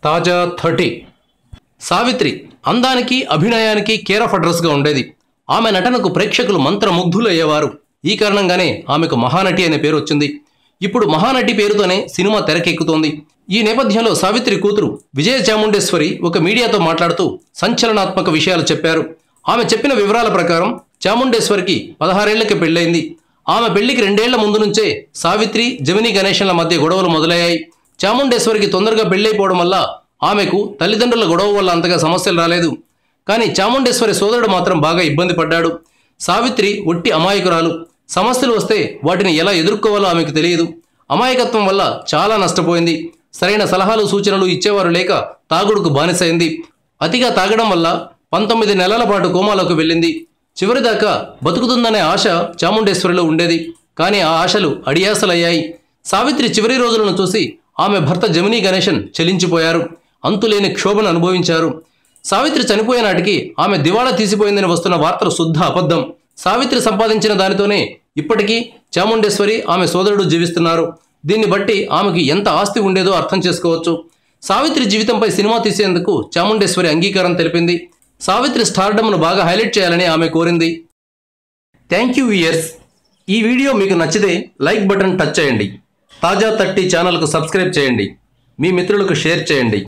తాజా 30 సావిత్రి అందానికి అభినయానికి care of అడ్రస్గా ఉండేది. ఆమె నటనకు ప్రేక్షకులు మంత్రముగ్ధులయ్యేవారు. ఈ కారణంగానే ఆమెకు మహానటి అనే పేరు వచ్చింది. ఇప్పుడు మహానటి పేరుతోనే సినిమా తెరకెక్కుతోంది. ఈ నేపథ్యంలో సావిత్రి కూతురు విజయ చాముండేశ్వరి ఒక మీడియాతో మాట్లాడుతూ సంచలనాత్మక విషయాలు చెప్పారు. ఆమె చెప్పిన వివరాల ప్రకారం చాముండేశ్వరికి 16 ఏళ్లకి పెళ్లైంది. ఆమె పెళ్లికి 2 ఏళ్ల ముందు నుంచే సావిత్రి జమినీ గణేశన్ల మధ్య గొడవలు మొదలయ్యాయి. చాముండేశ్వరికి తొందరగా పెళ్లైపోవడం వల్ల ఆమెకు తల్లిదండ్రుల గొడవ వల్ల అంతగా సమస్యలు రాలేదు. కానీ చాముండేశ్వరి సోదరుడు మాత్రం బాగా ఇబ్బంది పడ్డాడు. సావిత్రి ఒట్టి అమాయకురాలు. సమస్యలు వస్తే వాటిని ఎలా ఎదుర్కోవాలో ఆమెకు తెలియదు. అమాయకత్వం వల్ల చాలా నష్టపోయింది. సరైన సలహాలు సూచనలు ఇచ్చేవారు లేక తాగుడుకు బానిసైంది. అతిగా తాగడం వల్ల 19 నెలల పాటు కోమాలోకి వెళ్ళింది. చివరిదాకా బతుకుతుందనే ఆశ చాముండేశ్వరిలో ఉండేది. కానీ ఆ ఆశలు అడియాసలయ్యాయి. సావిత్రి చివరి రోజులను చూసి ఆమె భర్త జమినీ గణేశన్ చలించిపోయారు. అంతులేని క్షోభను అనుభవించారు. సావిత్రి చనిపోయే నాటికి ఆమె దివాళా తీసిపోయిందని వస్తున్న వార్తలు శుద్ధ అబద్ధం. సావిత్రి సంపాదించిన దానితోనే ఇప్పటికీ చాముండేశ్వరి ఆమె సోదరుడు జీవిస్తున్నారు. దీన్ని బట్టి ఆమెకి ఎంత ఆస్తి ఉండేదో అర్థం చేసుకోవచ్చు. సావిత్రి జీవితంపై సినిమా తీసేందుకు చాముండేశ్వరి అంగీకారం తెలిపింది. సావిత్రి స్టార్డమ్ను బాగా హైలైట్ చేయాలని ఆమె కోరింది. Thank you viewers. ఈ వీడియో మీకు నచ్చితే లైక్ బటన్ టచ్ చేయండి. తాజా 30 ఛానల్కు సబ్స్క్రైబ్ చేయండి. మీ మిత్రులకు షేర్ చేయండి.